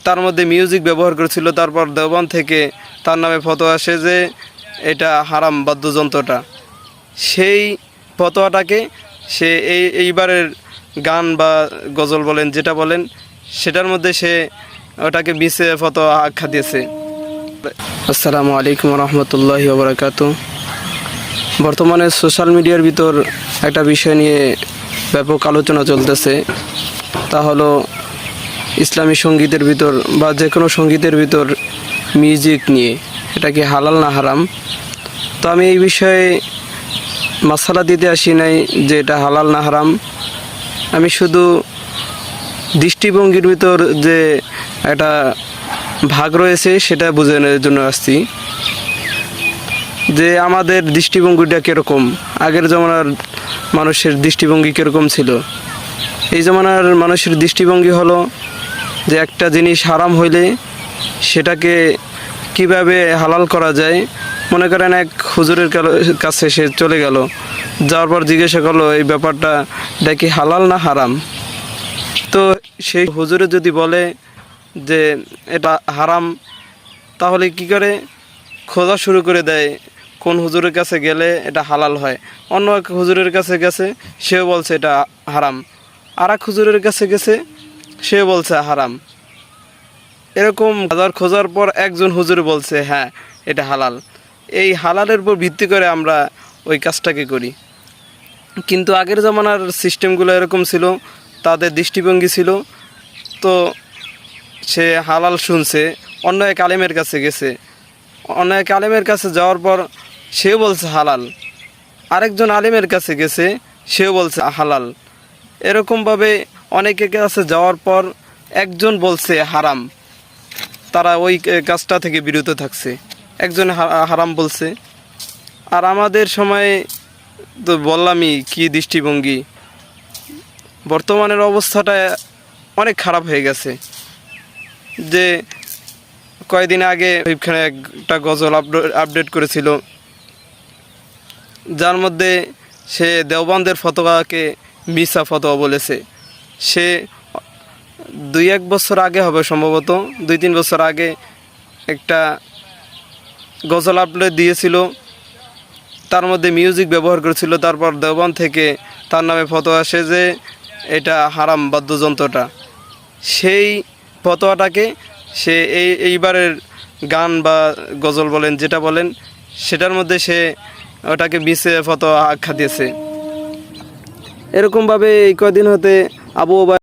তার মধ্যে মিউজিক ব্যবহার করেছিল। তারপর দেওবন্দ থেকে তার নামে ফতোয়া আসে যে এটা হারাম বাদ্যযন্ত্রটা। সেই ফতোয়াটাকে সে এইবারের গান বা গজল বলেন যেটা বলেন সেটার মধ্যে সে ওটাকে মিশে ফতোয়া আখ্যা দিয়েছে। আসসালামু আলাইকুম রহমতুল্লাহি ওয়া বারাকাতুহু। বর্তমানে সোশ্যাল মিডিয়ার ভিতর একটা বিষয় নিয়ে ব্যাপক আলোচনা চলতেছে, তা হলো ইসলামী সঙ্গীতের ভিতর বা যে কোনো সঙ্গীতের ভিতর মিউজিক নিয়ে এটা কি হালাল না হারাম। তো আমি এই বিষয়ে মাসালা দিতে আসি নাই যে এটা হালাল না হারাম, আমি শুধু দৃষ্টিভঙ্গির ভিতর যে একটা ভাগ রয়েছে সেটা বোঝানোর জন্য আসছি যে আমাদের দৃষ্টিভঙ্গিটা কীরকম, আগের জমানার মানুষের দৃষ্টিভঙ্গি কীরকম ছিল। এই জমানার মানুষের দৃষ্টিভঙ্গি হলো যে একটা জিনিস হারাম হইলে সেটাকে কিভাবে হালাল করা যায়। মনে করেন এক হুজুরের কাছে সে চলে গেল, যাওয়ার পর জিজ্ঞাসা করলো এই ব্যাপারটা এটা কি হালাল না হারাম। তো সেই হুজুরে যদি বলে যে এটা হারাম, তাহলে কি করে খোঁজা শুরু করে দেয় কোন হুজুরের কাছে গেলে এটা হালাল হয়। অন্য এক হুজুরের কাছে গেছে, সেও বলছে এটা হারাম। আর এক হুজুরের কাছে গেছে, সেও বলছে হারাম। এরকম হাজার খোঁজার পর একজন হুজুর বলছে হ্যাঁ এটা হালাল। এই হালালের উপর ভিত্তি করে আমরা ওই কাজটাকে করি। কিন্তু আগের জামানার সিস্টেমগুলো এরকম ছিল, তাদের দৃষ্টিভঙ্গি ছিল। তো সে হালাল শুনছে, অন্য এক আলেমের কাছে গেছে, অন্য এক আলেমের কাছে যাওয়ার পর সেও বলছে হালাল। আরেকজন আলেমের কাছে গেছে, সেও বলছে হালাল। এরকমভাবে অনেকের কাছে যাওয়ার পর একজন বলছে হারাম, তারা ওই কাজটা থেকে বিরত থাকছে। একজন হারাম বলছে। আর আমাদের সময়ে তো বললামই কি দৃষ্টিভঙ্গি। বর্তমানের অবস্থাটা অনেক খারাপ হয়ে গেছে। যে কয়েকদিন আগে ওইখানে একটা গজল আপডেট করেছিল, যার মধ্যে সে দেওবন্দের ফতোয়াকে মিশা ফতোয়া বলেছে। সে 2-1 বছর আগে হবে, সম্ভবত 2-3 বছর আগে একটা গজল আপলোড দিয়েছিল, তার মধ্যে মিউজিক ব্যবহার করেছিল। তারপর দেওবন্দ থেকে তার নামে ফতোয়া আসে যে এটা হারাম বাদ্যযন্ত্রটা। সেই ফতোয়াটাকে সে এইবারের গান বা গজল বলেন যেটা বলেন সেটার মধ্যে সে ওটাকে মিশে ফতোয়া আখ্যা দিয়েছে। এরকমভাবে এই কয়দিন হতে আবু